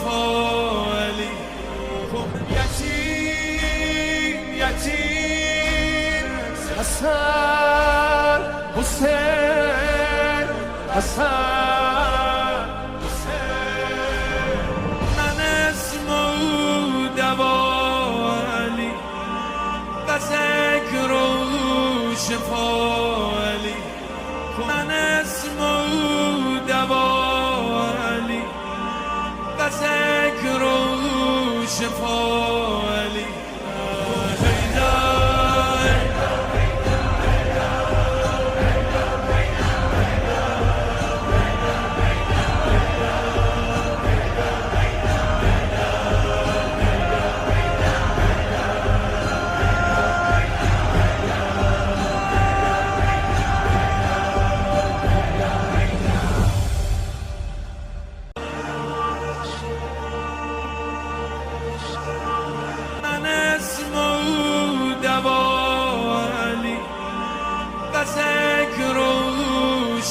شفالی یتیم یتیم حسن حسین حسن حسین من اسم و دوالی و ذکر و شفالی من اسم و دوالی و ذکر و شفالی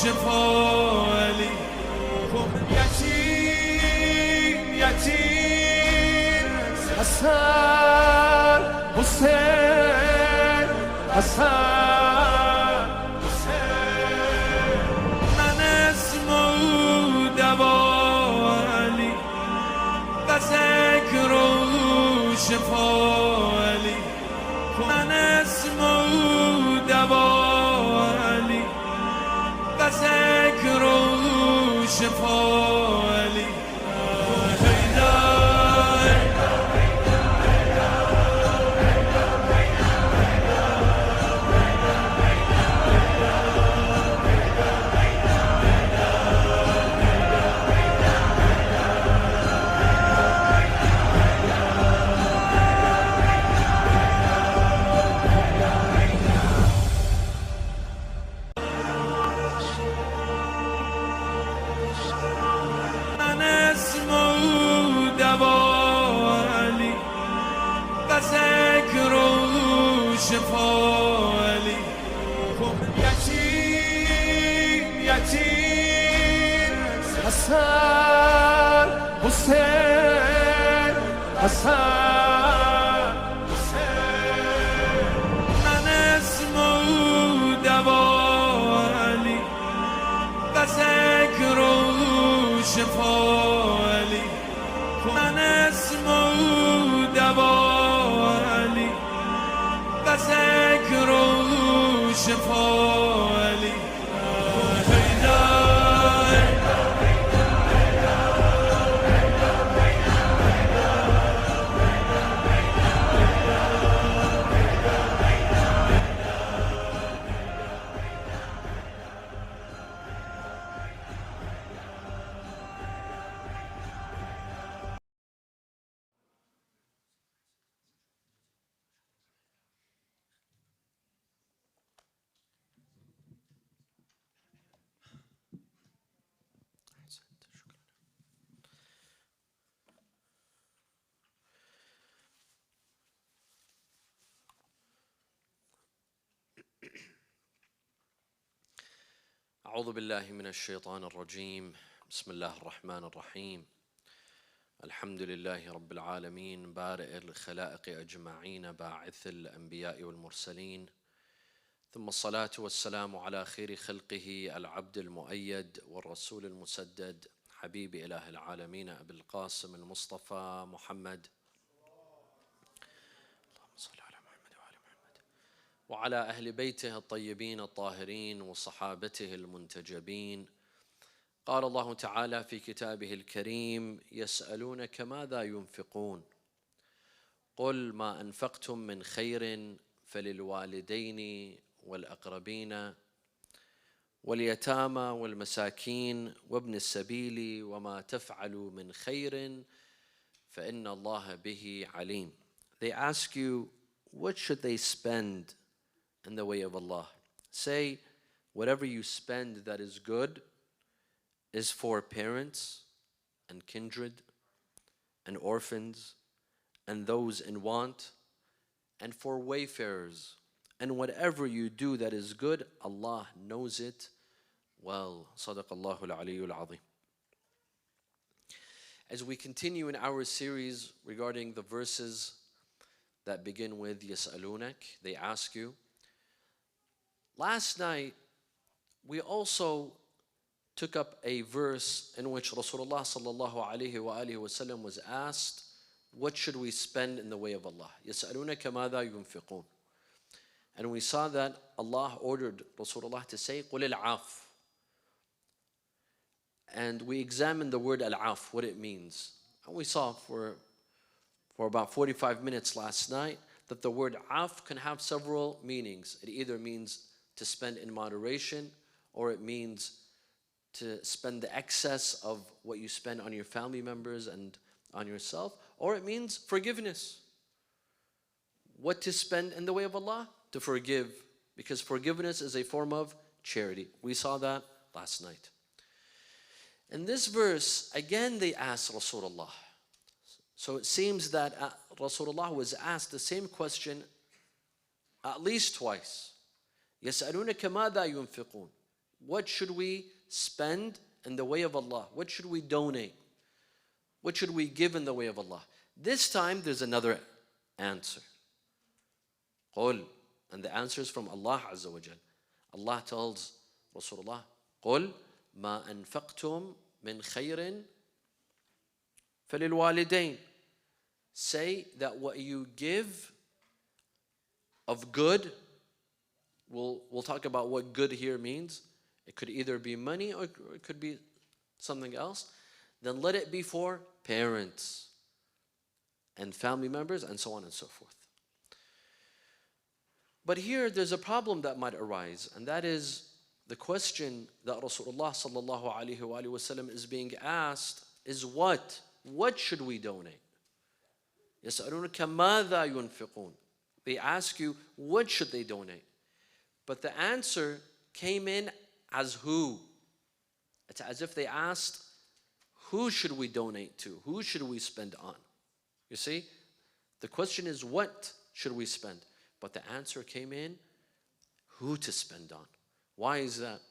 شفالی یتیم یتیم حسن حسین حسن حسین من اسم و دوالی و ذکر و شفالی من اسم و دوالی و ذکر و شفالی شفالی یتیم یتیم حسن حسین حسن حسین من اسم و دوالی و ذکر و شفالی من اسم و دوالی و ذکر و شفالی أعوذ بالله من الشيطان الرجيم. بسم الله الرحمن الرحيم. الحمد لله رب العالمين بارئ الخلائق أجمعين باعث الأنبياء والمرسلين، ثم الصلاة والسلام على خير خلقه العبد المؤيد والرسول المسدد حبيب إله العالمين أبي القاسم المصطفى محمد وعلى أهل بيته الطيبين الطاهرين وصحابته المنتجبين. قال الله تعالى في كتابه الكريم: يسألونك ماذا ينفقون قل ما أنفقتم من خير فللوالدين والأقربين واليتامى والمساكين وابن السبيل وما تفعلوا من خير فإن الله به عليم. They ask you, what should they spend in the way of Allah? Say, whatever you spend that is good is for parents and kindred and orphans and those in want and for wayfarers. And whatever you do that is good, Allah knows it well. Sadaqallahu al-Aliyyul Azim. as we continue in our series regarding the verses that begin with يَسْأَلُونَكَ, they ask you. Last night, we also took up a verse in which Rasulullah sallallahu alayhi wa alihi wasallam was asked, what should we spend in the way of Allah? يَسْأَلُونَكَ مَاذَا يُنْفِقُونَ. And we saw that Allah ordered Rasulullah to say, قُلِ الْعَافِ. And we examined the word al-af, what it means. And we saw for about 45 minutes last night that the word af can have several meanings. It either means to spend in moderation, or it means to spend the excess of what you spend on your family members and on yourself, or it means forgiveness. What to spend in the way of Allah? To forgive, because forgiveness is a form of charity. We saw that last night. In this verse, again they asked Rasulullah. So it seems that Rasulullah was asked the same question at least twice. يَسْأَلُونَكَ مَاذَا يُنْفِقُونَ. What should we spend in the way of Allah? What should we donate? What should we give in the way of Allah? This time there's another answer. قُلْ. And the answer is from Allah Azza wa Jal. Allah tells Rasulullah, قُلْ مَا أَنفَقْتُمْ مِنْ خَيْرٍ فَلِلْوَالِدَيْنِ. Say that what you give of good, we'll talk about what good here means. It could either be money or it could be something else. Then let it be for parents and family members and so on and so forth. But here there's a problem that might arise, and that is the question that Rasulullah sallallahu alaihi wasallam is being asked is what? What should we donate? يَسْأَلُونَكَ مَاذَا يُنْفِقُونَ. They ask you, what should they donate? But the answer came in as who? It's as if they asked, who should we donate to? Who should we spend on? You see, the question is, what should we spend? But the answer came in, who to spend on. Why is that?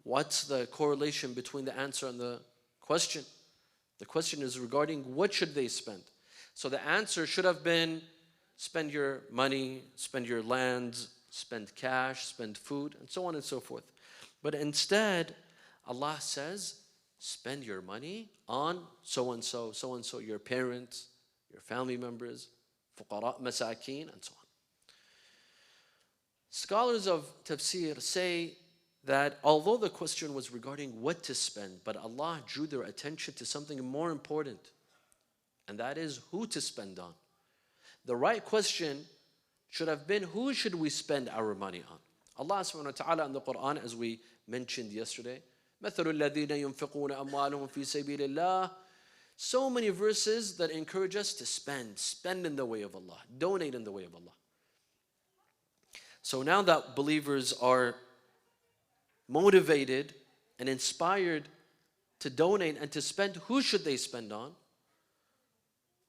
What's the correlation between the answer and the question? The question is regarding what should they spend. So the answer should have been, spend your money, spend your lands, spend cash, spend food, and so on and so forth. But instead, Allah says, spend your money on so-and-so, so-and-so, your parents, your family members, fuqara, masakeen, and so on. Scholars of Tafsir say that although the question was regarding what to spend, but Allah drew their attention to something more important, and that is who to spend on. The right question should have been, who should we spend our money on? Allah subhanahu wa ta'ala in the Quran, as we mentioned yesterday, مَثَلُ الَّذِينَ يُنْفِقُونَ أَمْوَالَهُمْ فِي سَبِيلِ اللَّهِ. So many verses that encourage us to spend in the way of Allah, donate in the way of Allah. So now that believers are motivated and inspired to donate and to spend, who should they spend on?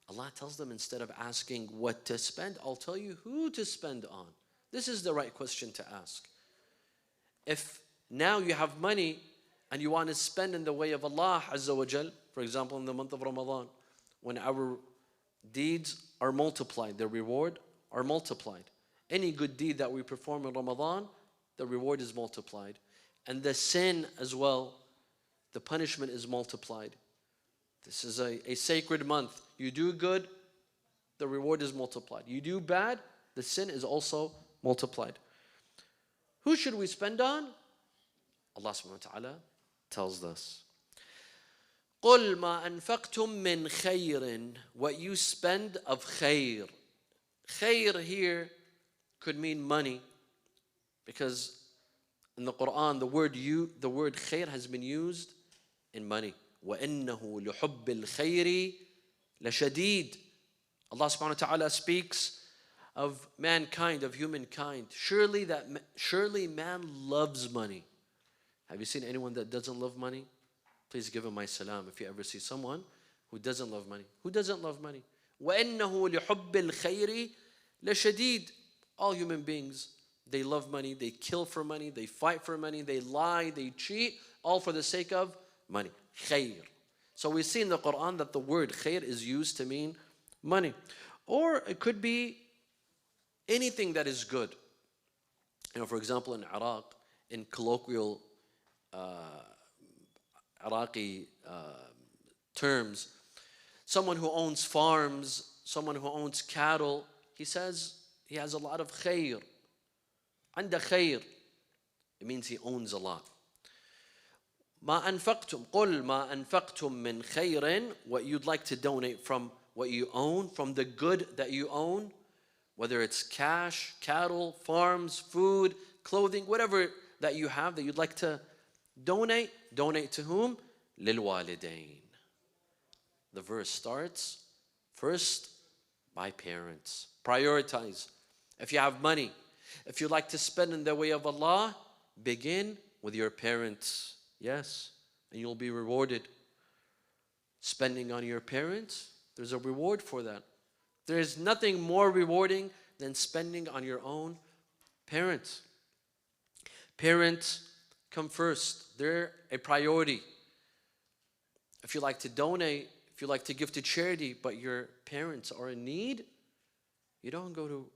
Allah tells them, instead of asking what to spend, I'll tell you who to spend on. This is the right question to ask. If now you have money and you want to spend in the way of Allah Azza wa Jal, for example in the month of Ramadan, when our deeds are multiplied, the reward are multiplied. Any good deed that we perform in Ramadan, the reward is multiplied. And the sin as well, the punishment is multiplied. This is a sacred month. You do good, the reward is multiplied. You do bad, the sin is also multiplied. Who should we spend on? Allah subhanahu wa ta'ala tells us. قُلْ مَا أَنفَقْتُم مِّنْ خَيْرٍ. What you spend of khayr. Khayr here could mean money, because in the Quran the word khayr has been used in money. وَإِنَّهُ لِحُبِّ الْخَيْرِ لَشَدِيدٌ. Allah subhanahu wa ta'ala speaks of mankind, of humankind. Surely man loves money. Have you seen anyone that doesn't love money? Please give him my salam if you ever see someone who doesn't love money. Who doesn't love money? وَإِنَّهُ لِحُبِّ الْخَيْرِ لَشَدِيدٌ. All human beings, they love money, they kill for money, they fight for money, they lie, they cheat, all for the sake of money. Khayr. So we see in the Quran that the word khair is used to mean money. Or it could be anything that is good. For example, in Iraq, in colloquial Iraqi terms, someone who owns farms, someone who owns cattle, he says he has a lot of khair. Anda khair. It means he owns a lot. ما أنفقتم قل ما أنفقتم من خير, what you'd like to donate from what you own, from the good that you own, whether it's cash, cattle, farms, food, clothing, whatever that you have that you'd like to donate to whom? للوالدين. The verse starts first by parents. Prioritize. If you have money, if you like to spend in the way of Allah, begin with your parents. Yes, and you'll be rewarded. Spending on your parents, there's a reward for that. There is nothing more rewarding than spending on your own parents. Parents come first. They're a priority. If you like to donate, if you like to give to charity, but your parents are in need, you don't go to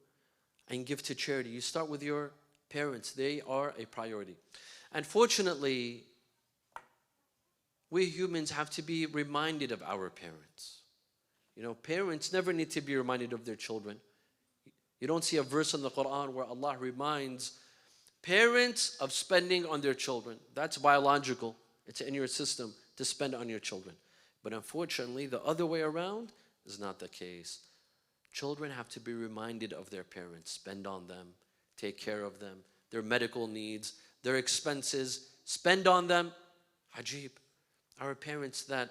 and give to charity. You start with your parents. They are a priority. Unfortunately, we humans have to be reminded of our parents. Parents never need to be reminded of their children. You don't see a verse in the Quran where Allah reminds parents of spending on their children. That's biological. It's in your system to spend on your children. But unfortunately, the other way around is not the case. Children have to be reminded of their parents. Spend on them. Take care of them. Their medical needs, their expenses. Spend on them. Ajib. Our parents that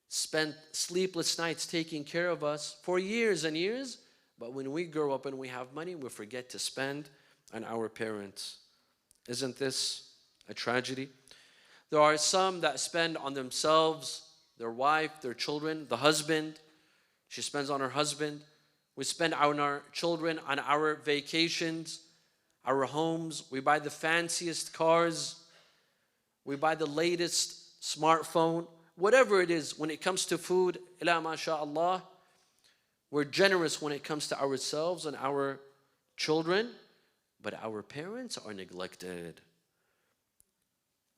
spent sleepless nights taking care of us for years and years, but when we grow up and we have money, we forget to spend on our parents. Isn't this a tragedy? There are some that spend on themselves, their wife, their children, the husband. She spends on her husband. We spend on our children, on our vacations, our homes. We buy the fanciest cars. We buy the latest smartphone. Whatever it is, when it comes to food, ila masha'Allah, we're generous when it comes to ourselves and our children, but our parents are neglected.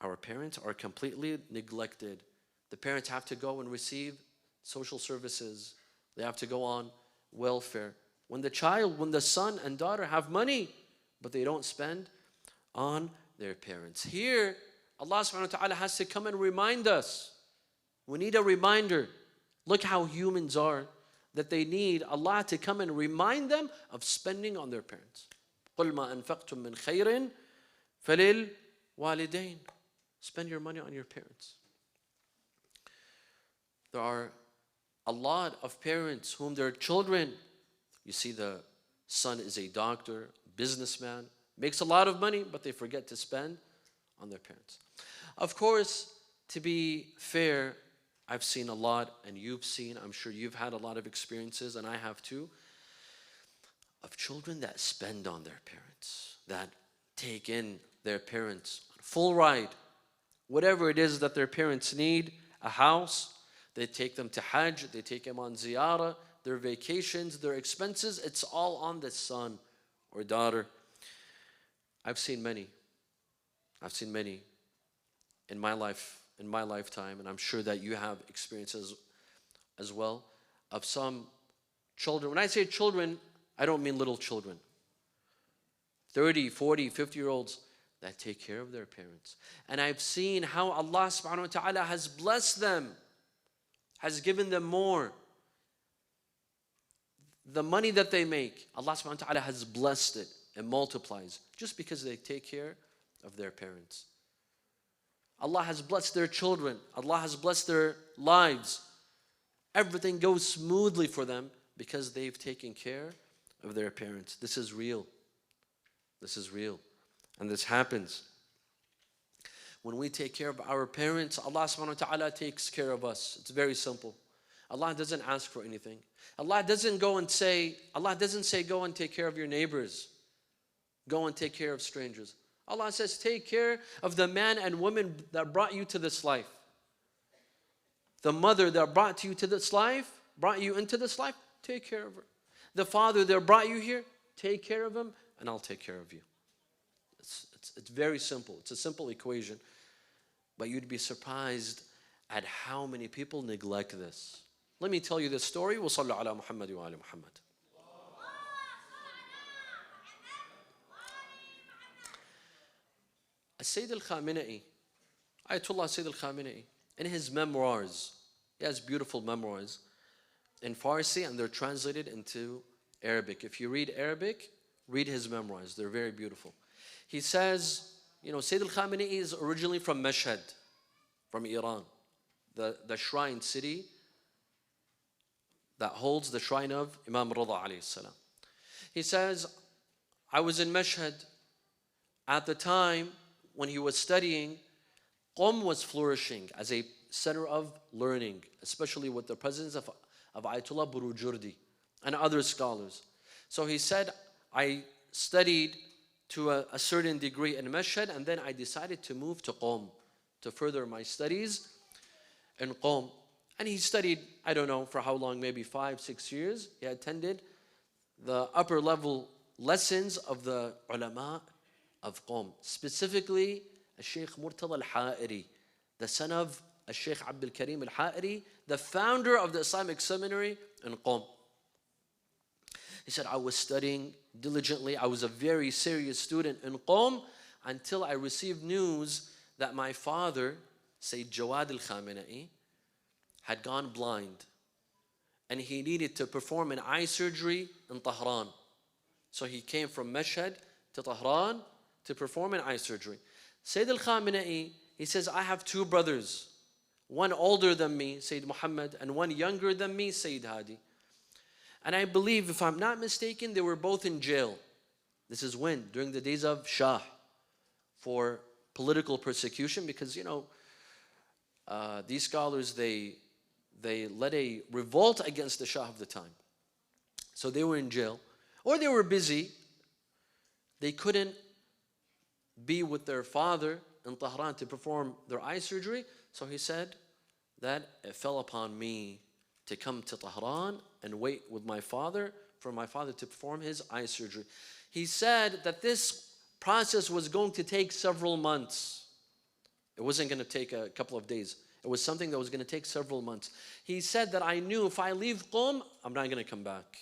Our parents are completely neglected. The parents have to go and receive social services. They have to go on welfare. When the son and daughter have money, but they don't spend on their parents. Here, Allah subhanahu wa ta'ala has to come and remind us. We need a reminder. Look how humans are, that they need Allah to come and remind them of spending on their parents. قُلْ مَا أَنفَقْتُم مِّنْ خَيْرٍ فَلِلْوَالِدَيْنِ. Spend your money on your parents. There are a lot of parents whom their children, you see the son is a doctor, businessman, makes a lot of money, but they forget to spend on their parents. Of course, to be fair, I've seen a lot, and you've seen, I'm sure you've had a lot of experiences, and I have too, of children that spend on their parents, that take in their parents on a full ride. Whatever it is that their parents need, a house, they take them to Hajj, they take them on ziyarah, their vacations, their expenses, it's all on the son or daughter. I've seen many in my lifetime, and I'm sure that you have experiences as well, of some children. When I say children, I don't mean little children. 30, 40, 50-year-olds that take care of their parents. And I've seen how Allah subhanahu wa ta'ala has blessed them, has given them more. The money that they make, Allah subhanahu wa ta'ala has blessed it and multiplies just because they take care of their parents. Allah has blessed their children. Allah has blessed their lives. Everything goes smoothly for them because they've taken care of their parents. This is real. This is real. And this happens. When we take care of our parents, Allah subhanahu wa ta'ala takes care of us. It's very simple. Allah doesn't ask for anything. Allah doesn't say, go and take care of your neighbors. Go and take care of strangers. Allah says, take care of the man and woman that brought you to this life. The mother that brought you into this life, take care of her. The father that brought you here, take care of him, and I'll take care of you. It's very simple. It's a simple equation. But you'd be surprised at how many people neglect this. Let me tell you this story. وَصَلُّوا عَلَى مُحَمَّدٍ وَآلِ مُحَمَّدٍ. Sayyid al-Khamenei, Ayatollah Sayyid al-Khamenei, in his memoirs, he has beautiful memoirs in Farsi, and they're translated into Arabic. If you read Arabic, read his memoirs. They're very beautiful. He says, Sayyid al-Khamenei is originally from Mashhad, from Iran, the shrine city that holds the shrine of Imam Rida alayhi salam. He says, I was in Mashhad at the time when he was studying. Qom was flourishing as a center of learning, especially with the presence of Ayatollah Burujurdi and other scholars. So he said, I studied to a certain degree in Mashhad, and then I decided to move to Qom to further my studies in Qom. And he studied, I don't know for how long, maybe 5-6 years. He attended the upper level lessons of the ulama of Qom, specifically Sheikh Murtada al-Ha'iri, the son of Sheikh Abdul Karim al-Ha'iri, the founder of the Islamic seminary in Qom. He said, I was studying diligently. I was a very serious student in Qom until I received news that my father, Sayyid Jawad al-Khamenei, had gone blind, and he needed to perform an eye surgery in Tehran. So he came from Mashhad to Tehran to perform an eye surgery. Sayyid al-Khamenei, he says, I have two brothers, one older than me, Sayyid Muhammad, and one younger than me, Sayyid Hadi. And I believe, if I'm not mistaken, they were both in jail. This is when? During the days of Shah, for political persecution, because, these scholars, they led a revolt against the Shah of the time. So they were in jail, or they were busy. They couldn't be with their father in Tehran to perform their eye surgery. So he said that it fell upon me to come to Tehran and wait with my father for my father to perform his eye surgery. He said that this process was going to take several months. It wasn't going to take a couple of days. It was something that was going to take several months. He said that I knew if I leave Qom, I'm not going to come back.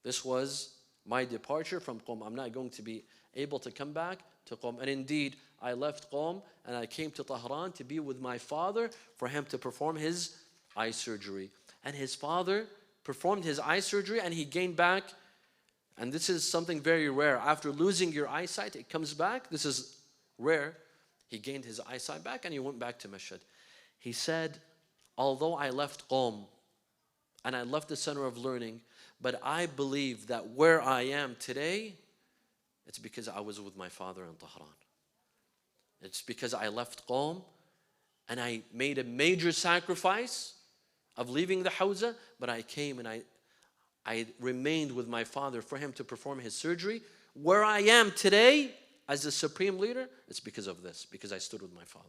This was my departure from Qom. I'm not going to be able to come back to Qom. And indeed, I left Qom and I came to Tehran to be with my father for him to perform his eye surgery. And his father performed his eye surgery and he gained back. And this is something very rare. After losing your eyesight, it comes back. This is rare. He gained his eyesight back and he went back to Mashhad. He said, although I left Qom and I left the center of learning, but I believe that where I am today, it's because I was with my father in Tehran. It's because I left Qom and I made a major sacrifice of leaving the Hawza, but I came and I remained with my father for him to perform his surgery. Where I am today as the supreme leader, it's because of this, because I stood with my father.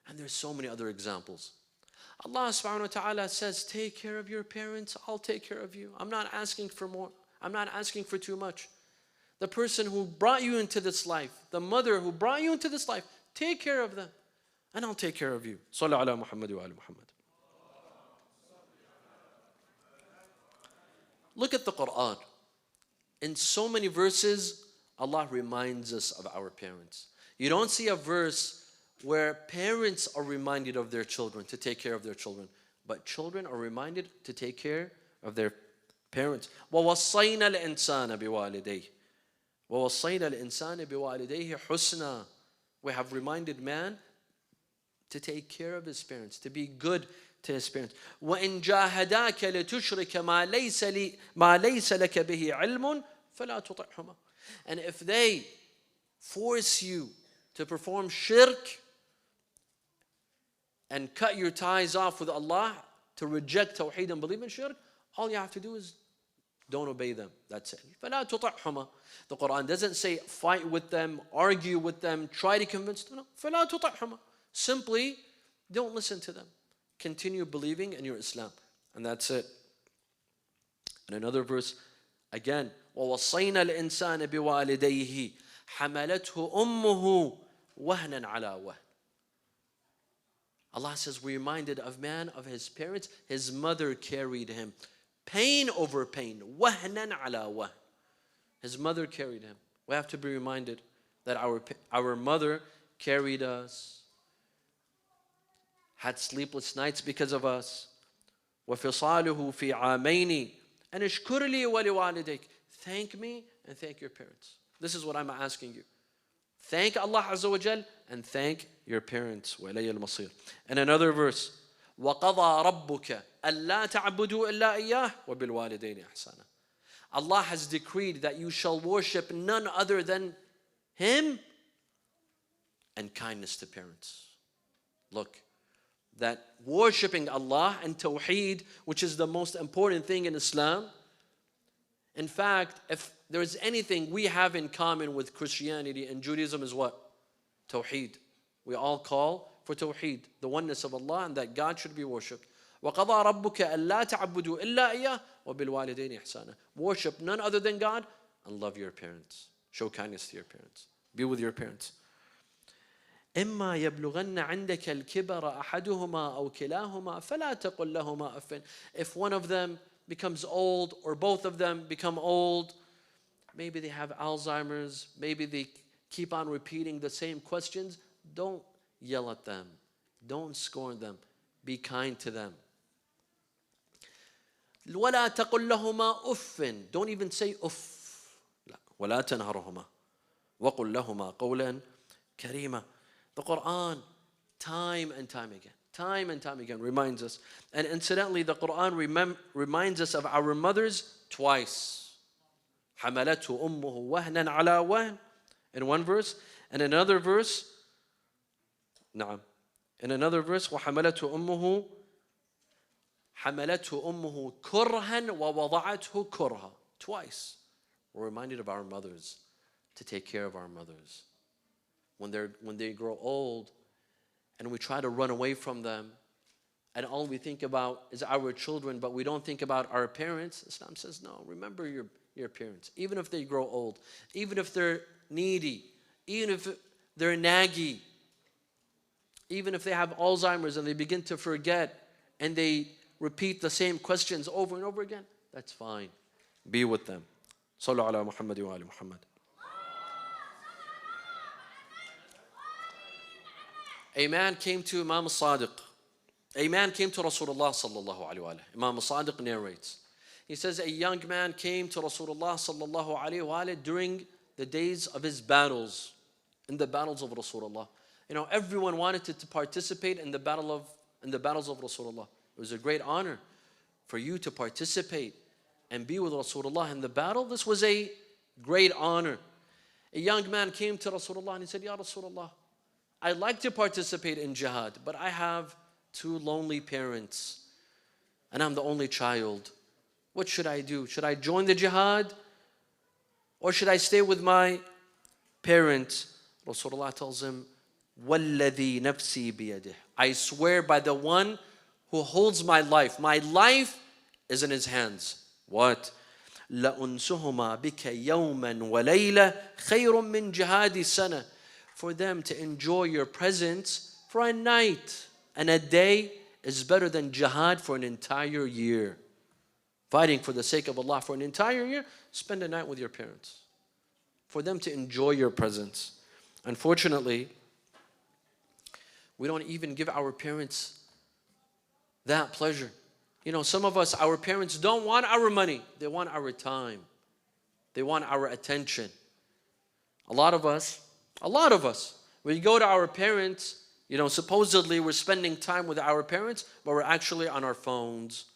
And there's so many other examples. Allah subhanahu wa ta'ala says, take care of your parents, I'll take care of you. I'm not asking for more. I'm not asking for too much. The person who brought you into this life, the mother who brought you into this life, take care of them, and I'll take care of you. Sallu ala Muhammad wa ala Muhammad. Look at the Quran. In so many verses, Allah reminds us of our parents. You don't see a verse where parents are reminded of their children, to take care of their children, but children are reminded to take care of their parents. وَوَصَّيْنَا الْإِنسَانَ بِوَالِدَيْهِ وَوَصَّيْنَا الْإِنسَانَ بِوَالِدَيْهِ حُسْنًا. We have reminded man to take care of his parents, to be good to his parents. وَإِنْ جَاهَدَاكَ لِتُشْرِكَ مَا لَيْسَ لَكَ بِهِ عِلْمٌ فَلَا تُطِعْهُمَا. And if they force you to perform shirk and cut your ties off with Allah, to reject tawheed and believe in shirk, all you have to do is don't obey them. That's it. فَلَا تُطِعْهُمَا. The Quran doesn't say fight with them, argue with them, try to convince them. No. فَلَا تُطِعْهُمَا. Simply don't listen to them. continue believing in your Islam. And that's it. In another verse, again, وَوَصَّيْنَا الْإِنسَانَ بِوَالِدَيْهِ حَمَلَتْهُ أُمُّهُ وَهْنًا عَلَى وَهْنٍ. Allah says, we reminded of man of his parents. His mother carried him. Pain over pain. وَهْنًا عَلَى وَهْنٍ. His mother carried him. We have to be reminded that our mother carried us, had sleepless nights because of us. وَفِصَالُهُ فِي عَامَيْنِ أَنِ اشْكُرْ لِي وَلِوَالِدَيْكَ. Thank me and thank your parents. This is what I'm asking you. Thank Allah Azza wa Jal and thank your parents. وَإِلَيَّ الْمَصِيرُ. And another verse. وَقَضَى رَبُّكَ أَلَّا تَعْبُدُوا إِلَّا إِيَّاهُ وَبِالْوَالِدَيْنِ إِحْسَانًا. Allah has decreed that you shall worship none other than Him and kindness to parents. Look, that worshipping Allah and Tawheed, which is the most important thing in Islam. In fact, if there is anything we have in common with Christianity and Judaism is what? Tawheed. We all call for Tawheed, the oneness of Allah and that God should be worshipped. وَقَضَى رَبُّكَ أَلَّا تَعْبُدُوا إِلَّا إِيَّاهُ وَبِالْوَالِدَيْنِ إِحْسَانًا. Worship none other than God and love your parents. Show kindness to your parents. Be with your parents. إما يبلغن عندك الكبر أحدهما أو كلاهما فلا تقل لهما أف. If one of them becomes old or both of them become old, maybe they have Alzheimer's, maybe they keep on repeating the same questions, don't yell at them. Don't scorn them. Be kind to them. ولا تقل لهما أف. Don't even say أف. لا. ولا تنهرهما وقل لهما قولا كريما. The Quran, time and time again, reminds us. And incidentally, the Quran reminds us of our mothers twice. حَمَلَتْهُ أُمُّهُ وَهْنًا عَلَى وَهْنٍ. In one verse. And another verse, نعم. In another verse, وَحَمَلَتْهُ أُمُّهُ كُرْهًا وَوَضَعَتْهُ كُرْهًا. Twice. We're reminded of our mothers, to take care of our mothers. When they grow old and we try to run away from them and all we think about is our children, but we don't think about our parents, Islam says, no, remember your parents. Even if they grow old, even if they're needy, even if they're naggy, even if they have Alzheimer's and they begin to forget and they repeat the same questions over and over again, that's fine. Be with them. Sallu ala Muhammad wa ali Muhammad. A man came to Imam al-Sadiq. A man came to Rasulullah sallallahu alayhi wa sallam. Imam al-Sadiq narrates. He says a young man came to Rasulullah sallallahu alayhi wa sallam during the days of his battles, in the battles of Rasulullah. You know, everyone wanted to participate in the battles of Rasulullah. It was a great honor for you to participate and be with Rasulullah in the battle. This was a great honor. A young man came to Rasulullah and he said, Ya Rasulullah, I'd like to participate in jihad, but I have two lonely parents and I'm the only child. What should I do? Should I join the jihad or should I stay with my parents? Rasulullah tells him, وَالَّذِي نَفْسِي بِيَدِهِ. I swear by the one who holds my life. My life is in his hands. What? لَأُنْسُهُمَا بِكَ يَوْمًا وَلَيْلًا خَيْرٌ مِّن جِهَادِ سَنَةٍ. For them to enjoy your presence for a night and a day is better than jihad for an entire year. Fighting for the sake of Allah for an entire year, spend a night with your parents. For them to enjoy your presence. Unfortunately, we don't even give our parents that pleasure. You know, some of us, our parents don't want our money. They want our time. They want our attention. A lot of us, we go to our parents, you know, supposedly we're spending time with our parents, but we're actually on our phones.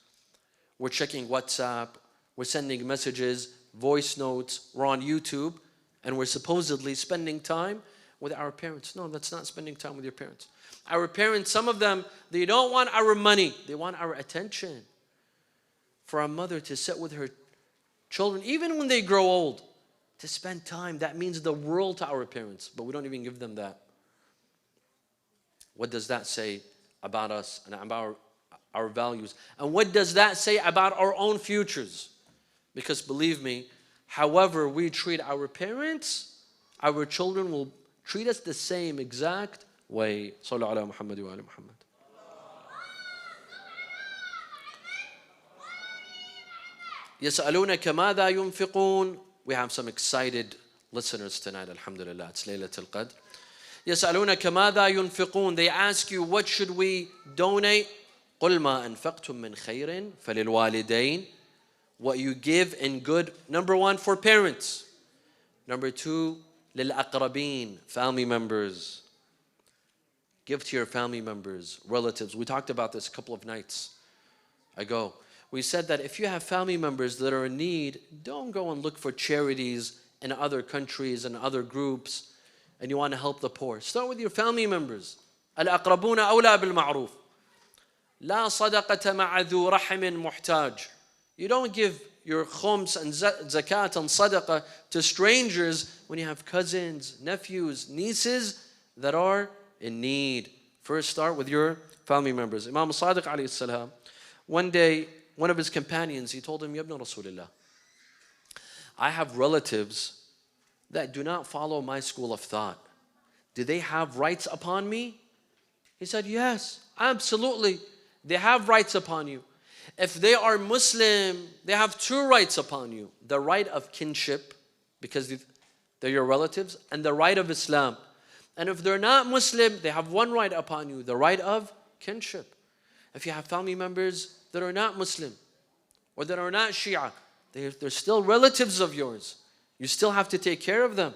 We're checking WhatsApp. We're sending messages, voice notes. We're on YouTube, and we're supposedly spending time with our parents. No, that's not spending time with your parents. Our parents, some of them, they don't want our money. They want our attention. For a mother to sit with her children, even when they grow old, to spend time, that means the world to our parents, but we don't even give them that. What does that say about us and our values. And what does that say about our own futures? Because believe me, however we treat our parents, our children will treat us the same exact way. Sallu ala Muhammad wa ala Muhammad. يسألونك ماذا ينفقون. We have some excited listeners tonight, alhamdulillah. It's Laylatul Qadr. يسألونك ماذا ينفقون. They ask you, what should we donate? قل ما أنفقتم من خير فللوالدين. What you give in good, number one, for parents. Number two, للأقربين, family members. Give to your family members, relatives. We talked about this a couple of nights ago. We said that if you have family members that are in need, don't go and look for charities in other countries and other groups and you want to help the poor. Start with your family members. الأقربون أولى بالمعروف. لا صدقة مع ذو رحم محتاج. You don't give your khums and zakat and sadaqah to strangers when you have cousins, nephews, nieces that are in need. First start with your family members. Imam Sadiq alayhi salam, one day, one of his companions, he told him, Ya ibn Rasulullah, I have relatives that do not follow my school of thought. Do they have rights upon me? He said, yes, absolutely. They have rights upon you. If they are Muslim, they have two rights upon you. The right of kinship, because they're your relatives, and the right of Islam. And if they're not Muslim, they have one right upon you, the right of kinship. If you have family members that are not Muslim or that are not Shia, they're still relatives of yours. You still have to take care of them.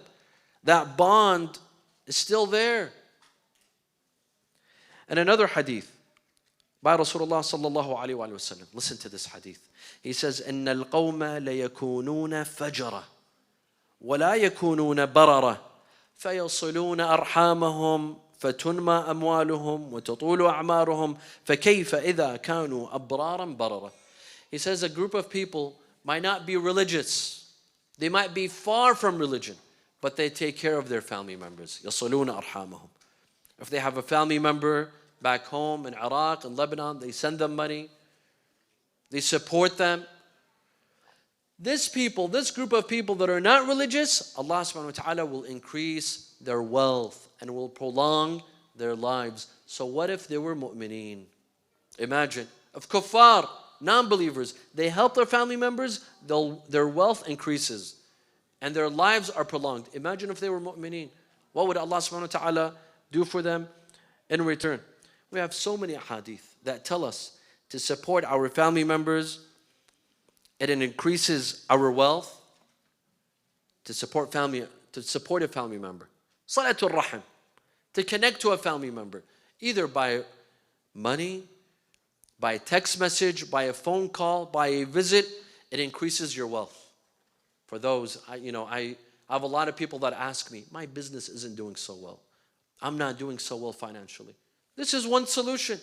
That bond is still there. And another hadith by Rasulullah sallallahu alayhi wa sallam. Listen to this hadith. He says, إِنَّ الْقَوْمَ لَيَكُونُونَ فَجَرًا وَلَا يَكُونُونَ بَرَرًا فَيَصِلُونَ أَرْحَامَهُمْ فَتُنْمَى أَمْوَالُهُمْ وَتَطُولُ أَعْمَارُهُمْ فَكَيْفَ إِذَا كَانُوا أَبْرَارًا بَرَرًا. He says a group of people might not be religious. They might be far from religion, but they take care of their family members. يَصِلُونَ أَرْحَامَهُم. If they have a family member back home in Iraq and Lebanon, they send them money. They support them. This group of people that are not religious, Allah subhanahu wa ta'ala will increase their wealth and will prolong their lives. So what if they were mu'mineen? Imagine, if kuffar, non-believers, they help their family members, their wealth increases and their lives are prolonged. Imagine if they were mu'mineen. What would Allah subhanahu wa ta'ala do for them in return? We have so many hadith that tell us to support our family members. It increases our wealth. To support a family member. Salatul Rahim. To connect to a family member. Either by money, by a text message, by a phone call, by a visit. It increases your wealth. For those, I have a lot of people that ask me, my business isn't doing so well. I'm not doing so well financially. This is one solution.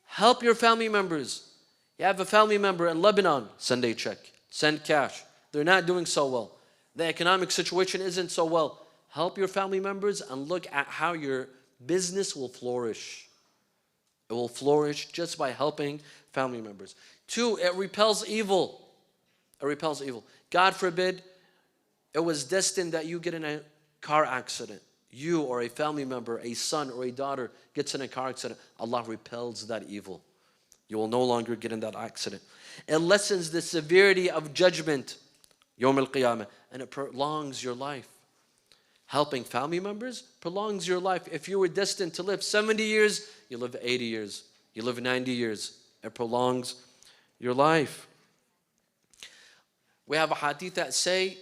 Help your family members. You have a family member in Lebanon, send a check, send cash. They're not doing so well. The economic situation isn't so well. Help your family members and look at how your business will flourish. It will flourish just by helping family members. 2, it repels evil. It repels evil. God forbid, it was destined that you get in a car accident. You or a family member, a son or a daughter gets in a car accident. Allah repels that evil. You will no longer get in that accident. It lessens the severity of judgment, Yawm al-Qiyamah, and it prolongs your life. Helping family members prolongs your life. If you were destined to live 70 years, you live 80 years. You live 90 years. It prolongs your life. We have a hadith that say,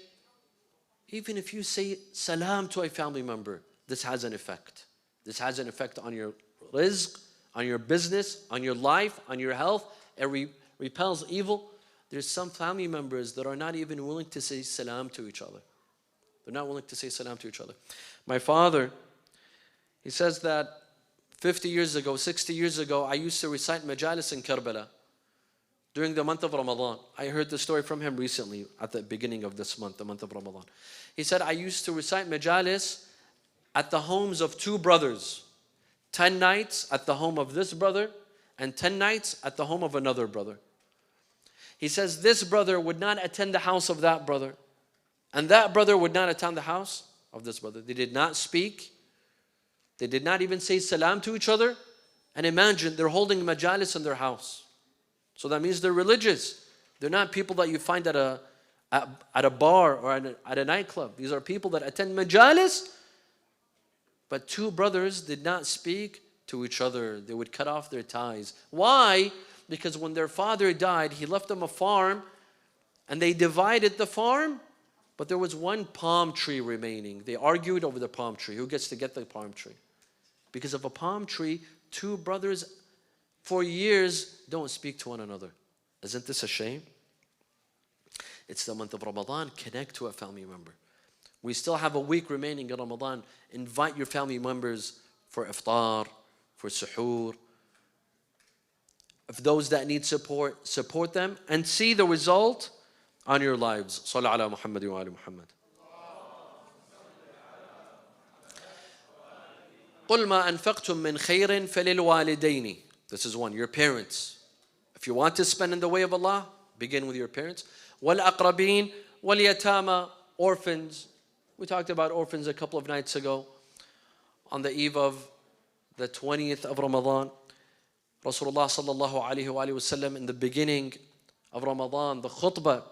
even if you say salam to a family member, this has an effect. This has an effect on your rizq, on your business, on your life, on your health. It repels evil. There's some family members that are not even willing to say salam to each other. They're not willing to say salam to each other. My father, he says that 50 years ago, 60 years ago, I used to recite majalis in Karbala during the month of Ramadan. I heard the story from him recently at the beginning of this month, the month of Ramadan. He said, I used to recite majalis at the homes of 2 brothers. 10 nights at the home of this brother and 10 nights at the home of another brother. He says this brother would not attend the house of that brother, and that brother would not attend the house of this brother. They did not speak. They did not even say salam to each other. And imagine, they're holding majalis in their house. So that means they're religious. They're not people that you find at a bar or at a nightclub. These are people that attend majalis. But two brothers did not speak to each other. They would cut off their ties. Why? Because when their father died, he left them a farm, and they divided the farm, but there was one palm tree remaining. They argued over the palm tree. Who gets to get the palm tree? Because of a palm tree, two brothers for years don't speak to one another. Isn't this a shame? It's the month of Ramadan. Connect to a family member. We still have a week remaining in Ramadan. Invite your family members for iftar, for suhoor. If those that need support, support them and see the result on your lives. Sallu ala Muhammad wa ali Muhammad. قُلْ مَا أَنفَقْتُم مِّنْ خَيْرٍ فَلِلْوَالِدَيْنِ. This is one, your parents. If you want to spend in the way of Allah, begin with your parents. وَالْأَقْرَبِينَ وَالْيَتَامَى. Orphans. We talked about orphans a couple of nights ago on the eve of the 20th of Ramadan. Rasulullah sallallahu alayhi wa sallam in the beginning of Ramadan, the khutbah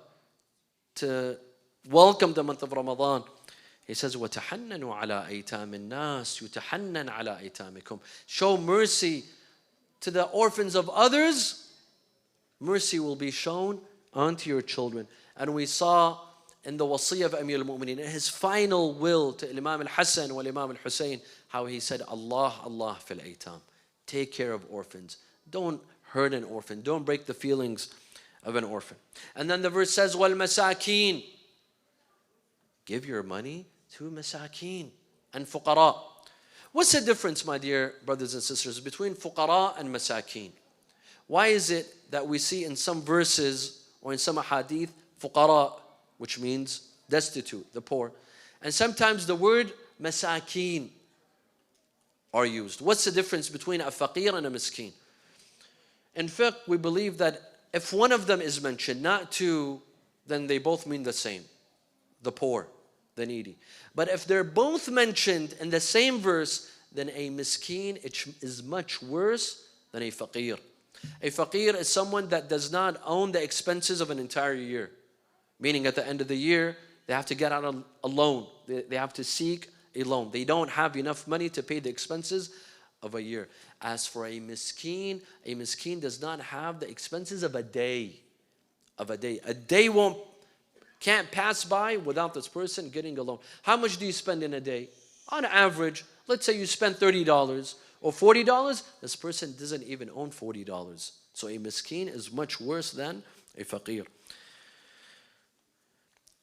to welcome the month of Ramadan, he says, وَتَحَنَّنُوا عَلَىٰ أَيْتَامِ النَّاسِ يُتَحَنَّنْ عَلَىٰ أَيْتَامِكُمْ. Show mercy to the orphans of others. Mercy will be shown unto your children. And we saw in the wasiyah of Amir al-Mu'mineen, in his final will to Imam al-Hassan and Imam al-Hussein, how he said, Allah, Allah fil aytam. Take care of orphans. Don't hurt an orphan. Don't break the feelings of an orphan. And then the verse says, wal masakeen. Give your money to masakeen and fuqara. What's the difference, my dear brothers and sisters, between fuqara and masakeen? Why is it that we see in some verses or in some hadith, fuqara, which means destitute, the poor, and sometimes the word masakeen are used? What's the difference between a faqir and a miskeen? In fiqh, we believe that if one of them is mentioned, not two, then they both mean the same. The poor, the needy. But if they're both mentioned in the same verse, then a miskeen is much worse than a faqir. A faqir is someone that does not own the expenses of an entire year. Meaning at the end of the year, they have to get out a loan. They have to seek a loan. They don't have enough money to pay the expenses of a year. As for a miskeen does not have the expenses of a day. A day can't pass by without this person getting a loan. How much do you spend in a day? On average, let's say you spend $30 or $40. This person doesn't even own $40. So a miskeen is much worse than a faqir.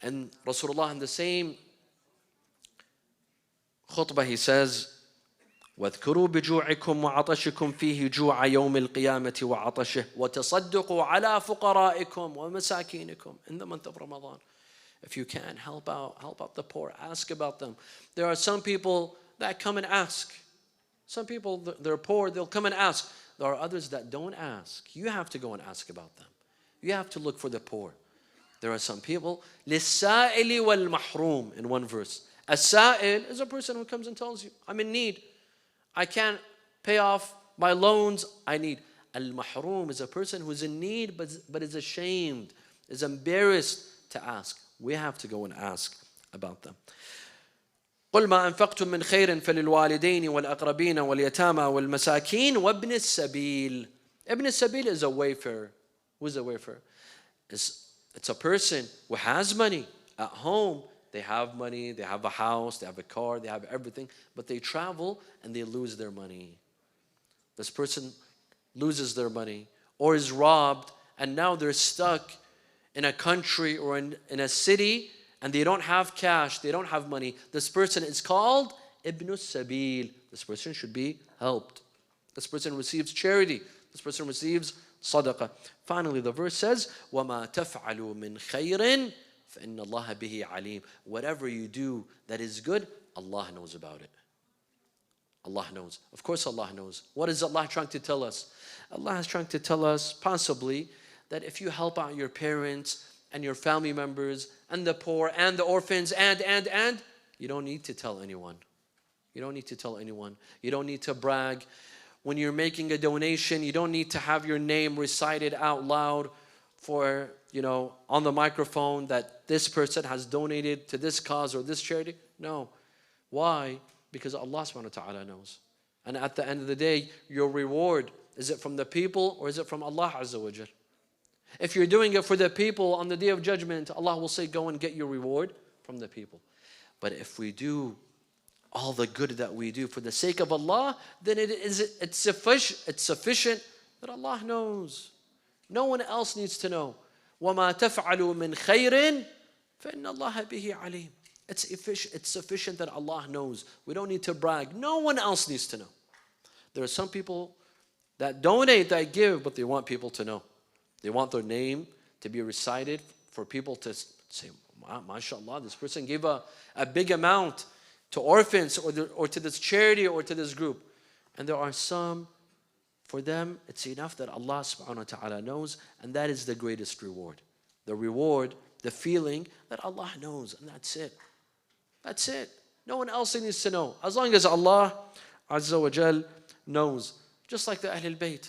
And Rasulullah in the same khutbah, he says, وَاذْكُرُوا بِجُوعِكُمْ وَعَطَشِكُمْ فِيهِ جُوعَ يَوْمِ الْقِيَامَةِ وَعَطَشِهِ وَتَصَدُّقُوا عَلَى فُقَرَائِكُمْ وَمَسَاكِينِكُم. In the month of Ramadan, if you can, help out the poor. Ask about them. There are some people that come and ask. Some people, they're poor, they'll come and ask. There are others that don't ask. You have to go and ask about them. You have to look for the poor. There are some people, لِلسَّائِلِ وَالْمَحْرُومِ, in one verse. As-sa'il is a person who comes and tells you, I'm in need. I can't pay off my loans. I need. Al-mahroom is a person who's in need but is ashamed, is embarrassed to ask. We have to go and ask about them. قُلْ مَا أَنفَقْتُم مِّنْ خَيْرٍ فَلِلْوَالِدَيْنِ وَالْأَقْرَبِينَ وَالْيَتَامَى وَالْمَسَاكِينِ وَابْنِ السَّبِيلِ. Ibn Sabil is a wayfarer. Who is a wayfarer? It's a person who has money at home. They have money, they have a house, they have a car, they have everything, but they travel and they lose their money. This person loses their money or is robbed, and now they're stuck in a country or in a city, and they don't have cash, they don't have money. This person is called Ibn Sabil. This person should be helped. This person receives charity. This person receives sadaqah. Finally, the verse says, وَمَا تَفْعَلُوا مِنْ خَيْرٍ فَإِنَّ اللَّهَ بِهِ عَلِيمٌ. Whatever you do that is good, Allah knows about it. Allah knows. Of course Allah knows. What is Allah trying to tell us? Allah is trying to tell us possibly that if you help out your parents and your family members and the poor and the orphans and, you don't need to tell anyone. You don't need to tell anyone. You don't need to brag. When you're making a donation, you don't need to have your name recited out loud for, on the microphone that this person has donated to this cause or this charity. No. Why? Because Allah subhanahu wa ta'ala knows. And at the end of the day, your reward, is it from the people or is it from Allah Azza wa Jal? If you're doing it for the people on the Day of Judgment, Allah will say, go and get your reward from the people. But if we do all the good that we do for the sake of Allah, then it's sufficient that Allah knows. No one else needs to know. وَمَا تَفْعَلُوا مِنْ خَيْرٍ فَإِنَّ اللَّهَ بِهِ عَلِيمٌ. It's sufficient that Allah knows. We don't need to brag. No one else needs to know. There are some people that donate, that give, but they want people to know. They want their name to be recited for people to say, MashaAllah, this person gave a big amount to orphans or to this charity or to this group. And there are some, for them, it's enough that Allah subhanahu wa ta'ala knows, and that is the greatest reward. The reward, the feeling that Allah knows, and that's it. That's it. No one else needs to know. As long as Allah Azza wa Jal knows. Just like the Ahlul Bayt.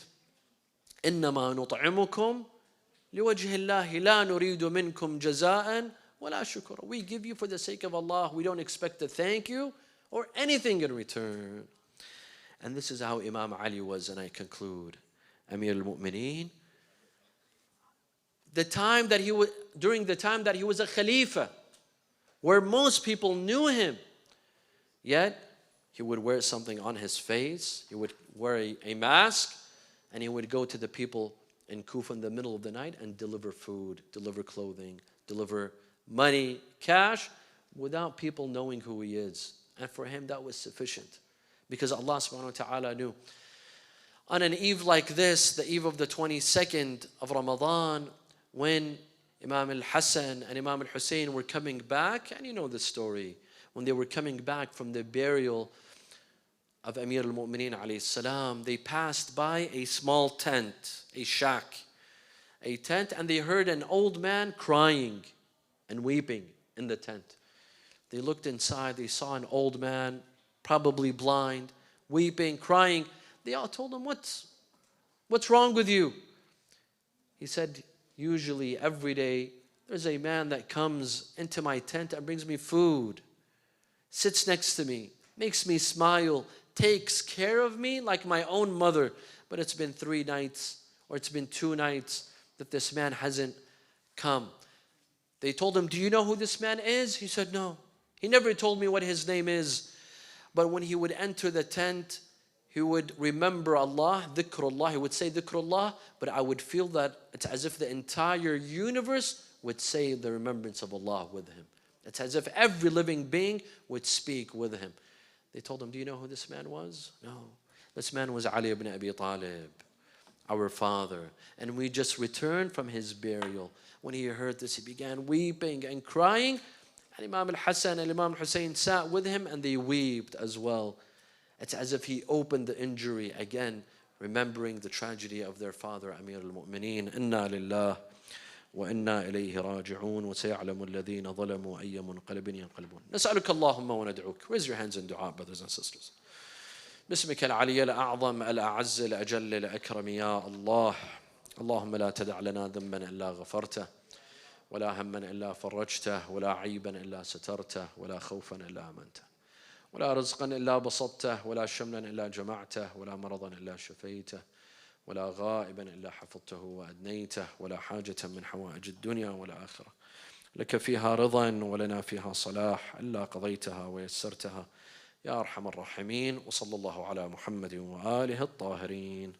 إِنَّمَا نُطْعِمُكُمْ لِوَجْهِ اللَّهِ لَا نُرِيدُ مِنْكُمْ جَزَاءً وَلَا شُكُرًا. We give you for the sake of Allah. We don't expect to thank you or anything in return. And this is how Imam Ali was, and I conclude. Amir al-Mu'mineen. During the time that he was a Khalifa, where most people knew him, yet he would wear something on his face, he would wear a mask, and he would go to the people in Kufa in the middle of the night and deliver food, deliver clothing, deliver money, cash, without people knowing who he is. And for him that was sufficient, because Allah subhanahu wa ta'ala knew. On an eve like this, the eve of the 22nd of Ramadan, when Imam al-Hassan and Imam al-Hossein were coming back, and you know the story, when they were coming back from the burial of Amir al-Mu'mineen alayhi salam, they passed by a small tent, a shack, a tent, and they heard an old man crying and weeping in the tent. They looked inside, they saw an old man, probably blind, weeping, crying. They all told him, what's wrong with you? He said, usually every day there's a man that comes into my tent and brings me food, sits next to me, makes me smile, takes care of me like my own mother. But it's been 3 nights, or it's been 2 nights that this man hasn't come. They told him, do you know who this man is? He said, no. He never told me what his name is. But when he would enter the tent, he would remember Allah, dhikrullah. He would say dhikrullah, but I would feel that it's as if the entire universe would say the remembrance of Allah with him. It's as if every living being would speak with him. They told him, do you know who this man was? No. This man was Ali ibn Abi Talib, our father. And we just returned from his burial. When he heard this, he began weeping and crying. And Imam al-Hassan and Imam al-Hussein sat with him and they wept as well. It's as if he opened the injury again, remembering the tragedy of their father, Amir al-Mu'mineen. Inna lillah wa inna ilayhi raji'un wa saya'lamu alladhina zalamu ayya munqalibin yanqalibun. Nas'aluka Allahumma wa nad'uk. Raise your hands in dua, brothers and sisters. باسمك العلي الأعظم الأعز الأجل الأكرم يا الله. اللهم لا تدع لنا ذنبا إلا غفرته ولا هما إلا فرجته ولا عيبا إلا سترته ولا خوفا إلا أمنته ولا رزقا إلا بسطته ولا شملا إلا جمعته ولا مرضا إلا شفيته ولا غائبا إلا حفظته وأدنيته ولا حاجة من حوائج الدنيا والآخرة لك فيها رضا ولنا فيها صلاح إلا قضيتها ويسرتها يا أرحم الراحمين. وصلى الله على محمد وآله الطاهرين.